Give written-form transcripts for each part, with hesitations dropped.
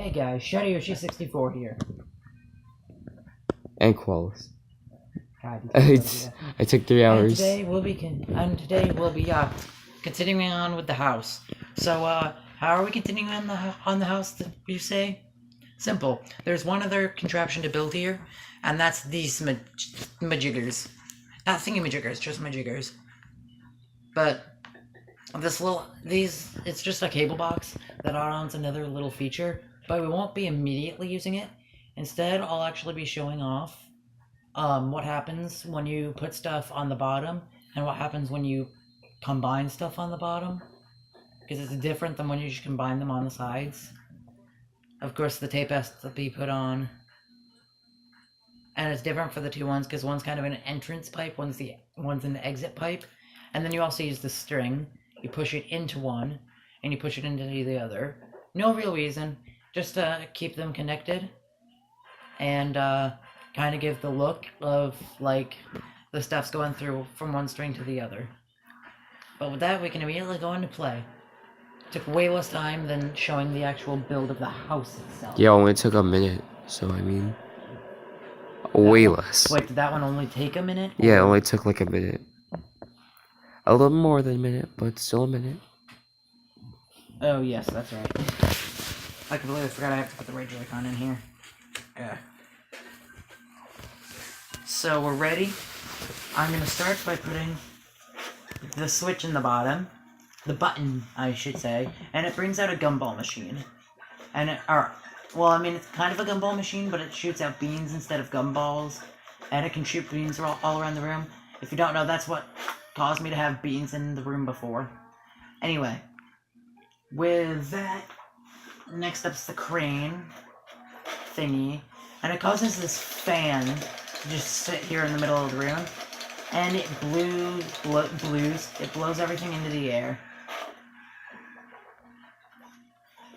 Hey guys, Yoshi64 here. And Qualis. God, I took 3 and hours. today we'll be continuing on with the house. So how are we continuing on the house? You say? Simple. There's one other contraption to build here, and that's these majiggers. Not thingy-majiggers, just majiggers. But it's just a cable box that adds another little feature, but we won't be immediately using it. Instead, I'll actually be showing off what happens when you put stuff on the bottom and what happens when you combine stuff on the bottom, because it's different than when you just combine them on the sides. Of course, the tape has to be put on, and it's different for the two ones because one's kind of an entrance pipe, one's an exit pipe, and then you also use the string. You push it into one, and you push it into the other. No real reason, just to keep them connected, and kind of give the look of like the stuff's going through from one string to the other. But with that, we can immediately go into play. It took way less time than showing the actual build of the house itself. Yeah, only took a minute, so I mean, way less. Wait, did that one only take a minute? Yeah, it only took like a minute. A little more than a minute, but still a minute. Oh yes, that's right. I completely forgot I have to put the right Joy-Con in here. Yeah. So we're ready. I'm gonna start by putting the switch in the bottom. The button, I should say. And it brings out a gumball machine. And it's kind of a gumball machine, but it shoots out beans instead of gumballs. And it can shoot beans all around the room. If you don't know, that's what caused me to have beans in the room before. Anyway. With that, next up's the crane thingy. And it causes this fan to just sit here in the middle of the room. And it blows everything into the air.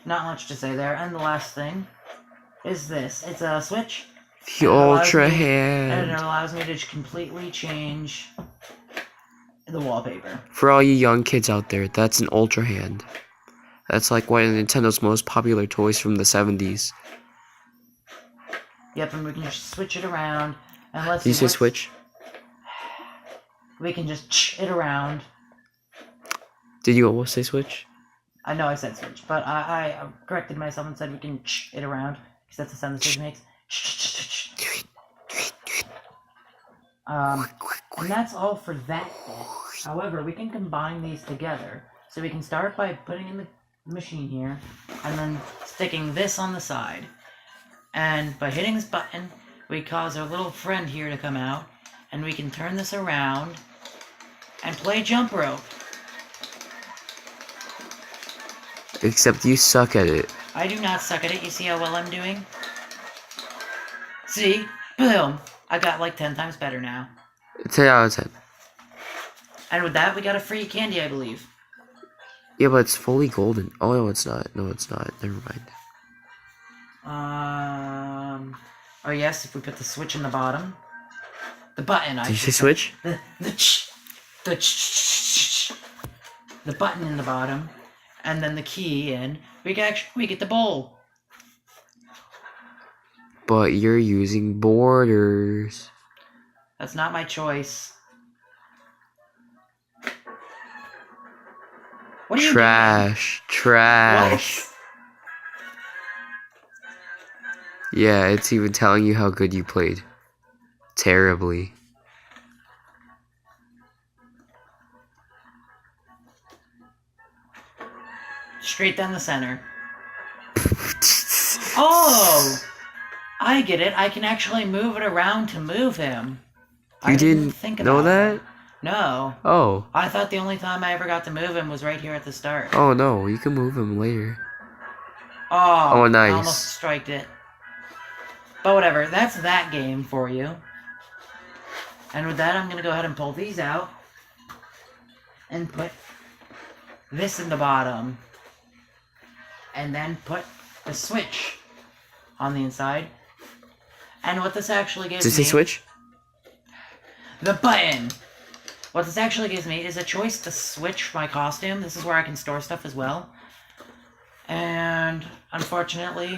Not much to say there. And the last thing is this. It's a switch. The Ultra And Hand. it allows me to completely change the wallpaper. For all you young kids out there, that's an Ultra Hand. That's like one of Nintendo's most popular toys from the 70s. Yep, and we can just switch it around. And let's Did you say switch? We can just it around. Did you almost say switch? I know I said switch, but I corrected myself and said we can it around, because that's the sound the switch makes. And that's all for that bit. However, we can combine these together. So we can start by putting in the machine here, and then sticking this on the side. And by hitting this button, we cause our little friend here to come out, and we can turn this around and play jump rope. Except you suck at it. I do not suck at it. You see how well I'm doing? See? Boom! I got like 10 times better now. 10 out of 10. And with that, we got a free candy, I believe. Yeah, but it's fully golden. Oh, no, it's not. No, it's not. Never mind. Oh yes, if we put the switch in the bottom. The button, Did you say switch? The button in the bottom, and then the key in. We get the bowl. But you're using borders. That's not my choice. What are you Trash. doing? Trash. What? Yeah, it's even telling you how good you played. Terribly. Straight down the center. Oh! I get it. I can actually move it around to move him. You didn't think know about that? No. Oh. I thought the only time I ever got to move him was right here at the start. Oh, no. You can move him later. Oh, nice. I almost striked it. But whatever. That's that game for you. And with that, I'm going to go ahead and pull these out. And put this in the bottom. And then put the switch on the inside. And what this actually gives me... Did you say switch? The button! What this actually gives me is a choice to switch my costume. This is where I can store stuff as well. And unfortunately,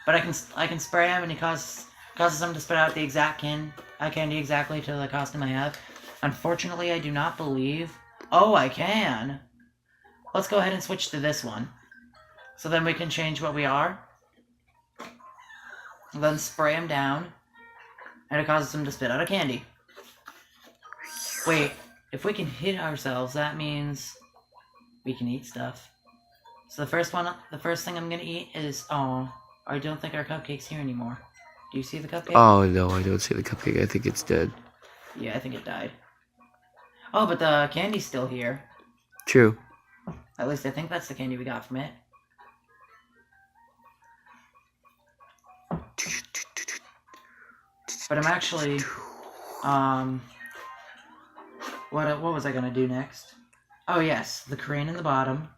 but I can spray him, and he causes him to spit out the exact candy exactly to the costume I have. Unfortunately, I do not believe. Oh, I can. Let's go ahead and switch to this one, so then we can change what we are. And then spray him down, and it causes him to spit out a candy. Wait, if we can hit ourselves, that means we can eat stuff. So the first thing I'm gonna eat is, oh, I don't think our cupcake's here anymore. Do you see the cupcake? Oh no, I don't see the cupcake. I think it's dead. Yeah, I think it died. Oh, but the candy's still here. True. At least I think that's the candy we got from it. But I'm actually, what was I gonna do next? Oh yes, the crane in the bottom.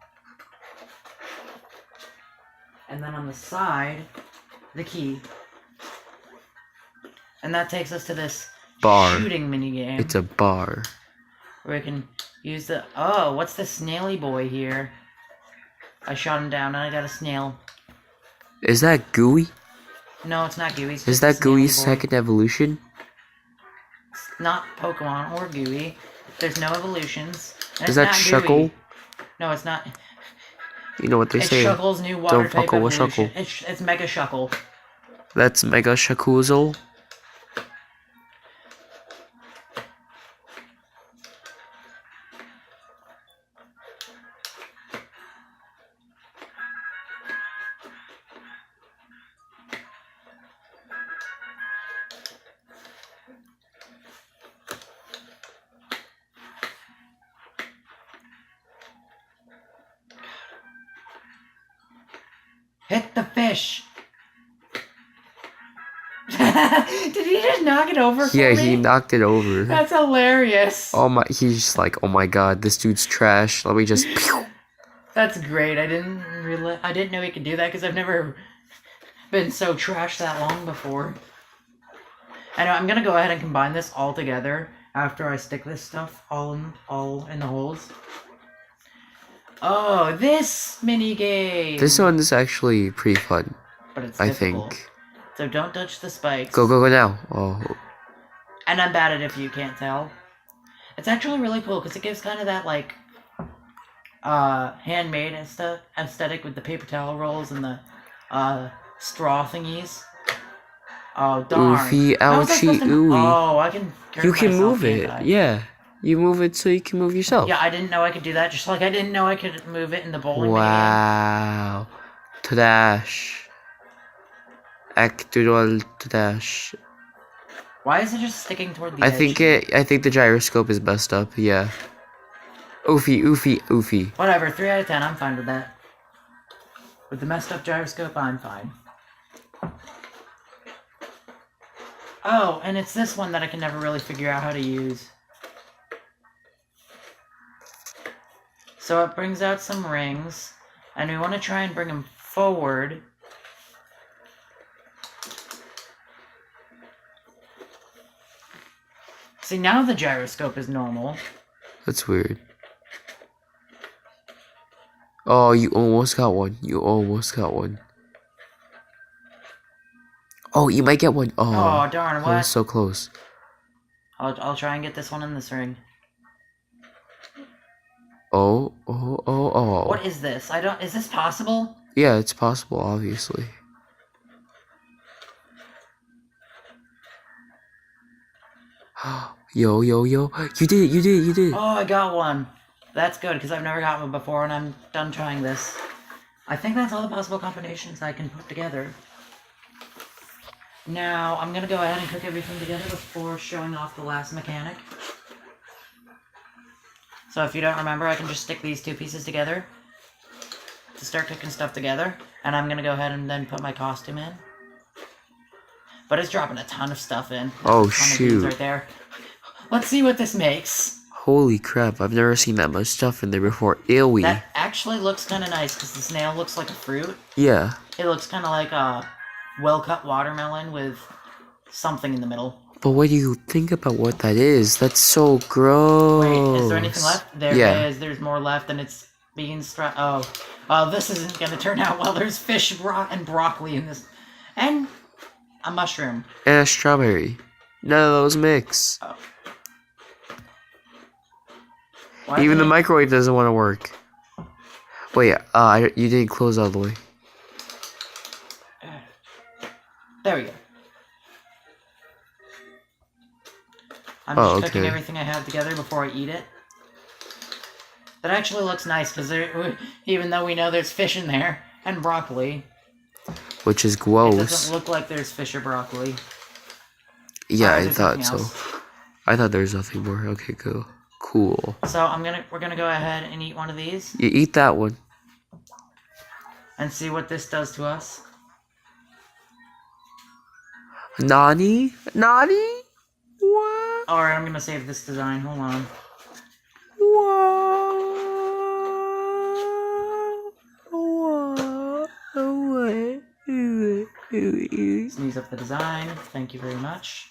And then on the side, the key. And that takes us to this Bar. shooting minigame. It's a bar. Where we can use the... Oh, what's the snaily boy here? I shot him down and I got a snail. Is that Gooey? No, it's not Gooey. Is that Gooey's second evolution? It's not Pokemon or Gooey. There's no evolutions. Is that Shuckle? No, it's not. You know what they say. It's Shuckle's new water Don't type fuckle with evolution. Shuckle. It's Mega Shuckle. That's Mega Shakuzel. Hit the fish! Did he just knock it over for me? Yeah, he knocked it over. That's hilarious. Oh my, he's just like, oh my god, this dude's trash. Let me just... That's great. I didn't know he could do that because I've never been so trashed that long before. I know, I'm gonna go ahead and combine this all together after I stick this stuff all in the holes. Oh, this mini game. This one is actually pretty fun. But it's I difficult. think. So don't touch the spikes. Go now. Oh. And I'm bad at it if you can't tell. It's actually really cool because it gives kind of that like handmade aesthetic with the paper towel rolls and the straw thingies. Oh darn. Oofy, How was I supposed ouchie, to... ooey. Oh, I can You can myself, move can't it. I? Yeah. You move it so you can move yourself. Yeah, I didn't know I could do that. Just like I didn't know I could move it in the bowling game. Wow. Trash. Actual trash. Why is it just sticking toward the I edge? think the gyroscope is messed up. Yeah. Oofy. Whatever, 3 out of 10, I'm fine with that. With the messed up gyroscope, I'm fine. Oh, and it's this one that I can never really figure out how to use. So it brings out some rings, and we want to try and bring them forward. See, now the gyroscope is normal. That's weird. Oh, you almost got one. Oh, you might get one. Oh, Oh, darn, that what? was so close. I'll try and get this one in this ring. Oh. What is this? Is this possible? Yeah, it's possible, obviously. Yo. You did it. Oh, I got one. That's good, because I've never gotten one before, and I'm done trying this. I think that's all the possible combinations I can put together. Now, I'm gonna go ahead and cook everything together before showing off the last mechanic. So if you don't remember, I can just stick these two pieces together to start cooking stuff together. And I'm gonna go ahead and then put my costume in. But it's dropping a ton of stuff in. Oh, A ton of beads shoot. right there. Let's see what this makes. Holy crap, I've never seen that much stuff in there before. Ewy. That actually looks kind of nice because the snail looks like a fruit. Yeah. It looks kind of like a well-cut watermelon with something in the middle. But what do you think about what that is? That's so gross. Wait, is there anything left? There Yeah. is. There's more left, and it's beans. This isn't gonna turn out well. There's fish and broccoli in this, and a mushroom and a strawberry. None of those mix. Oh. Even the microwave doesn't want to work. Wait, you didn't close all the way. There we go. I'm just cooking everything I have together before I eat it. That actually looks nice because even though we know there's fish in there and broccoli, which is gross. It doesn't look like there's fish or broccoli. Yeah, I thought so. I thought there was nothing more. Okay, cool. So we're gonna go ahead and eat one of these. You eat that one. And see what this does to us. Nani? What? Alright, I'm gonna save this design. Hold on. Sneeze up the design. Thank you very much.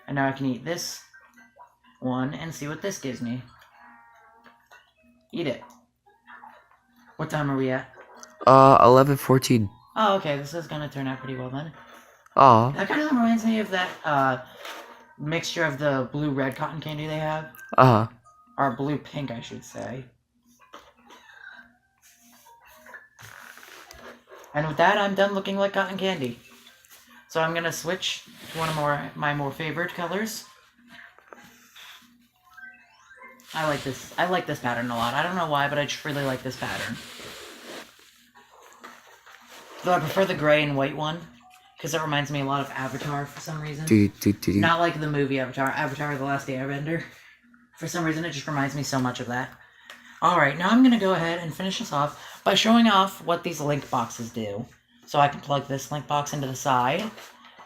And now I can eat this one and see what this gives me. Eat it. What time are we at? 11:14. Oh, okay. This is gonna turn out pretty well then. Aw. That kind of reminds me of that mixture of the blue-red cotton candy they have. Uh-huh. Or blue-pink, I should say. And with that, I'm done looking like cotton candy. So I'm gonna switch to one of my more favorite colors. I like this pattern a lot. I don't know why, but I just really like this pattern. Though I prefer the gray and white one, because it reminds me a lot of Avatar for some reason. Not like the movie Avatar The Last Airbender. For some reason, it just reminds me so much of that. Alright, now I'm going to go ahead and finish this off by showing off what these link boxes do. So I can plug this link box into the side.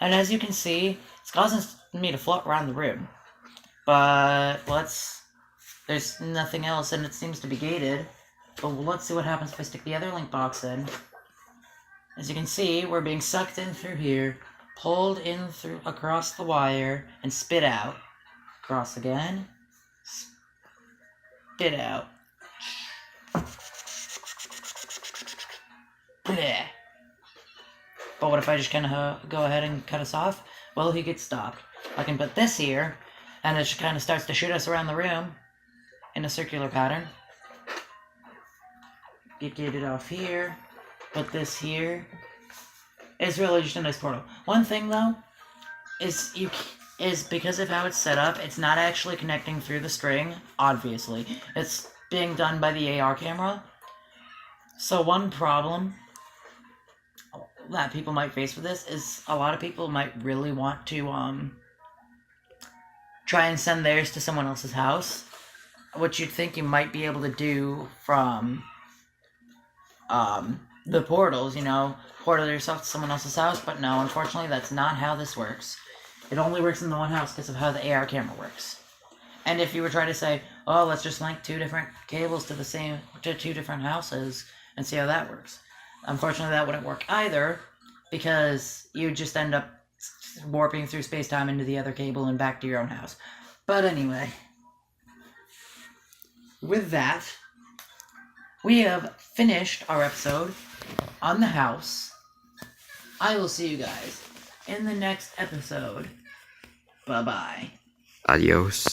And as you can see, it's causing me to float around the room. But there's nothing else, and it seems to be gated. But let's see what happens if I stick the other link box in. As you can see, we're being sucked in through here, pulled in through across the wire, and spit out. Cross again. Spit out. Bleh. But what if I just kind of go ahead and cut us off? Well, he gets stopped. I can put this here, and it just kind of starts to shoot us around the room in a circular pattern. Get it off here. Put this here. It's really just a nice portal. One thing though is because of how it's set up, it's not actually connecting through the string. Obviously, it's being done by the AR camera. So one problem that people might face with this is a lot of people might really want to try and send theirs to someone else's house, which you'd think you might be able to do from the portals, portal yourself to someone else's house, but no, unfortunately, that's not how this works. It only works in the one house because of how the AR camera works. And if you were trying to say, oh, let's just link two different cables to two different houses and see how that works. Unfortunately, that wouldn't work either, because you just end up warping through space-time into the other cable and back to your own house. But anyway, with that, we have finished our episode on the house. I will see you guys in the next episode. Bye-bye. Adios.